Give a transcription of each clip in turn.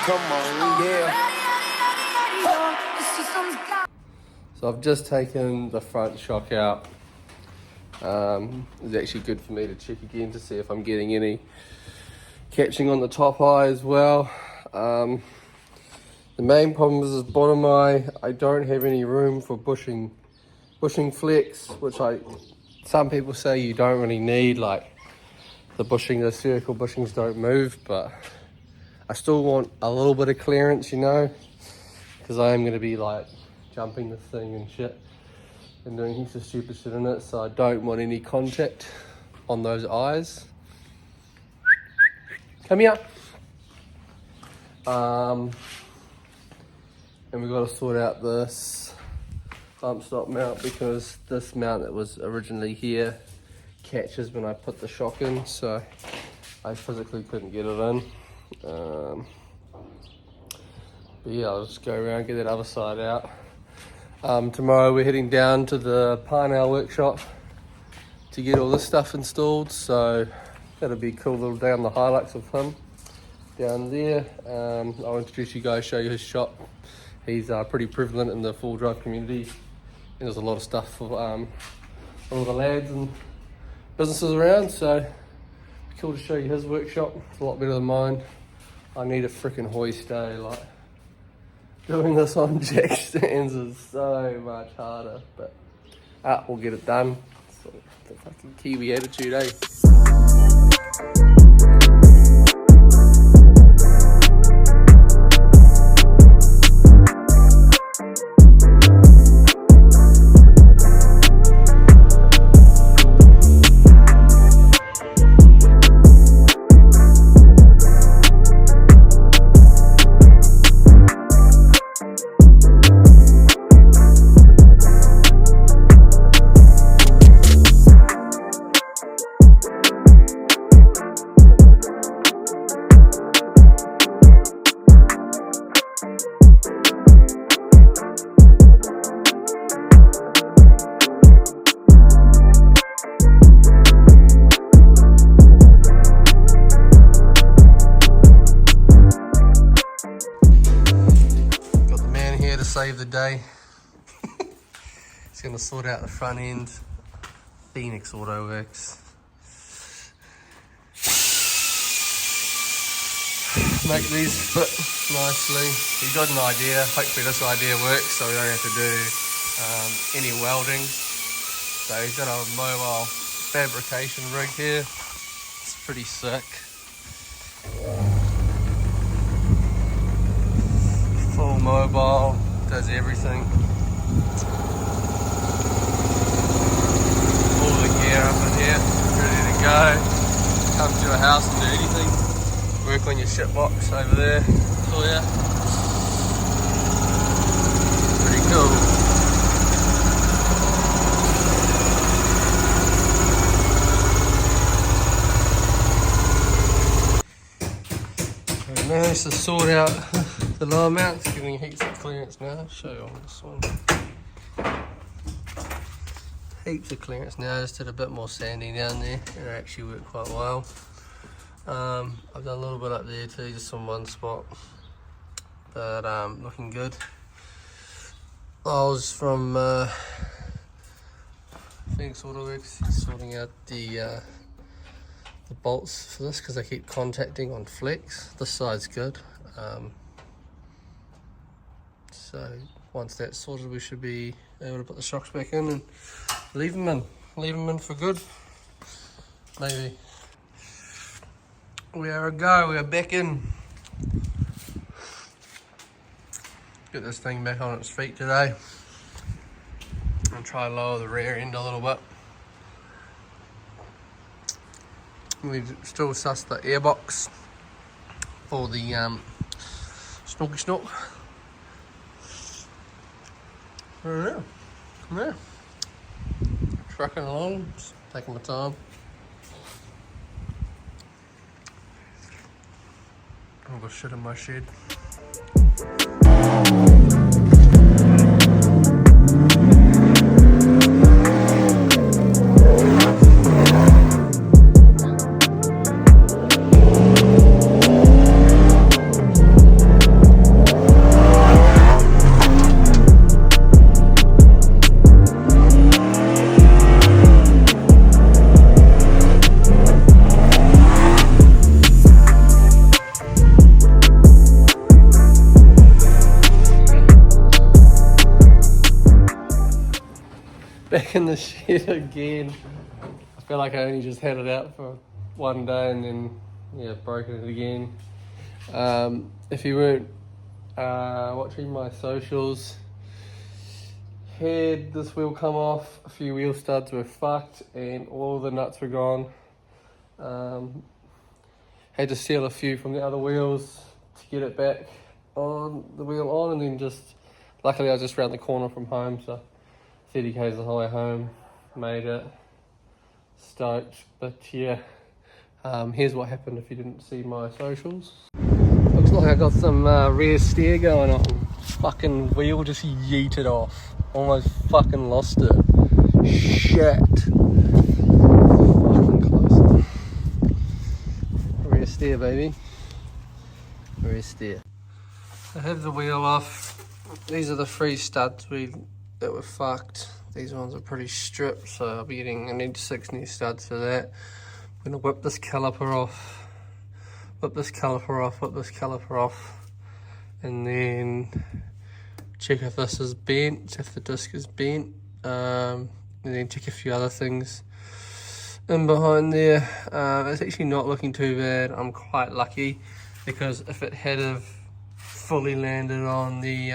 Come on, yeah. So I've just taken the front shock out. It's actually good for me to check again to see if I'm getting any catching on the top eye as well. The main problem is this bottom eye. I don't have any room for bushing flex, which some people say you don't really need, like the circle bushings don't move, but I still want a little bit of clearance, you know, because I am going to be like jumping this thing and shit and doing heaps of stupid shit in it, so I don't want any contact on those eyes. Come here. And we've got to sort out this bump stop mount, because this mount that was originally here catches when I put the shock in, so I physically couldn't get it in. But yeah, I'll just go around, get that other side out. Tomorrow we're heading down to the Parnell workshop to get all this stuff installed, so that'll be a cool little day on the hilux with him down there. I'll introduce you guys, show you his shop. He's pretty prevalent in the full drive community, and there's a lot of stuff for all the lads and businesses around, so it'd be cool to show you his workshop. It's a lot better than mine. I need a freaking hoist day, like doing this on jack stands is so much harder, but we'll get it done. So, the fucking Kiwi attitude, eh? Save the day. He's going to sort out the front end. Phoenix autoworks. Make these fit nicely. He's got an idea. Hopefully this idea works, so we don't have to do any welding. So he's got a mobile fabrication rig here. It's pretty sick. Full mobile. Does everything. All the gear up in here, ready to go. Come to a house and do anything. Work on your shit box over there for you. Pretty cool. I managed to sort out the lower mount's giving heaps of clearance now. I'll show you on this one. Heaps of clearance now, just did a bit more sanding down there and it actually worked quite well. I've done a little bit up there too, just on one spot, but looking good. I was from Phoenix Autoworks sorting out the bolts for this because I keep contacting on flex. This side's good. So once that's sorted, we should be able to put the shocks back in and leave them in for good. Maybe. We are a go. We are back in. Get this thing back on its feet today. And try to lower the rear end a little bit. We still suss the airbox for the snorky snork. I don't know. Yeah. Trucking along, just taking my time. I've got shit in my shed. Back in the shed again. I feel like I only just had it out for one day and then, yeah, broken it again. If you weren't watching my socials, had this wheel come off, a few wheel studs were fucked and all the nuts were gone. Had to steal a few from the other wheels to get it back on the wheel on, and then just luckily I was just round the corner from home, so 30 k's the whole way home, made it, stoked. But yeah, here's what happened if you didn't see my socials. Looks like I got some rear steer going on. Fucking wheel just yeeted off, almost fucking lost it. Shit. Fucking close. Rear steer, baby. Rear steer. I have the wheel off. These are the 3 studs that were fucked. These ones are pretty stripped, so I'll be getting, I need 6 new studs for that. I'm gonna whip this caliper off, whip this caliper off, and then check if this is bent, if the disc is bent, and then check a few other things in behind there. It's actually not looking too bad. I'm quite lucky, because if it had have fully landed on the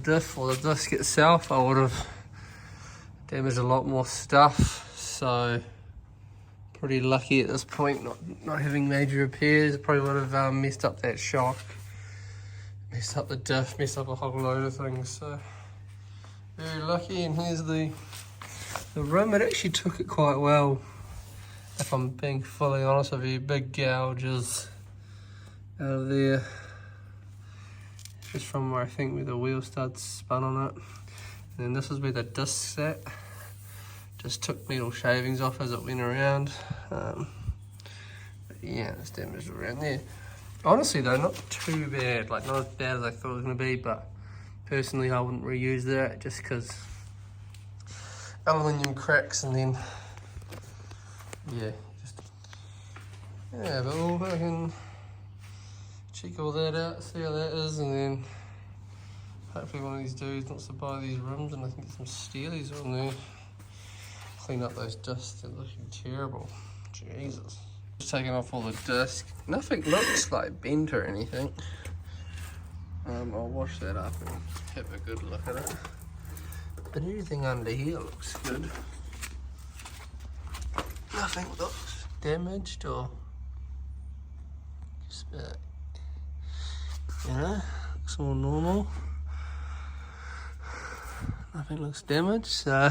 diff or the disc itself, I would have damaged a lot more stuff. So pretty lucky at this point, not having major repairs. Probably would have messed up that shock, messed up the diff, messed up a whole load of things. So very lucky. And here's the rim. It actually took it quite well, if I'm being fully honest with you. Big gouges out of there, just from where I think where the wheel studs spun on it. And then this is where the disc sat. Just took metal shavings off as it went around. But yeah, it's damaged around there. Honestly though, not too bad. Like, not as bad as I thought it was going to be, but personally I wouldn't reuse that, just because aluminium cracks, and then yeah, but we'll fucking check all that out, see how that is, and then hopefully one of these dudes wants to buy these rims and I can get some steelies on there. Clean up those discs, they're looking terrible. Jesus. Just taking off all the disc. Nothing looks like bent or anything. I'll wash that up and have a good look at it. But everything under here looks good. Nothing looks damaged or just you know, looks all normal. Nothing looks damaged, so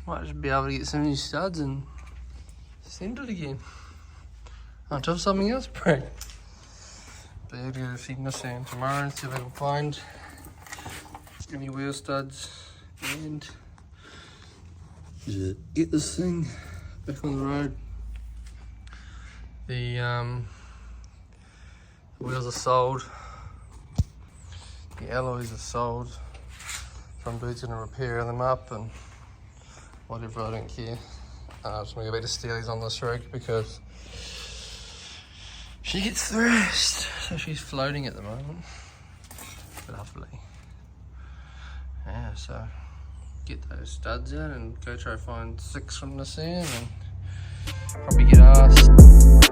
might just be able to get some new studs and send it again until something else breaks. But I'm going to feed Nissan tomorrow and see if I can find any wheel studs and get this thing back on the road. The wheels are sold, the alloys are sold. Some dude's gonna repair them up and whatever, I don't care. I'm just gonna go back to Steely's on this rig because she gets thrashed. So she's floating at the moment. Lovely. Yeah, so get those studs in and go try to find 6 from Nissan and probably get asked.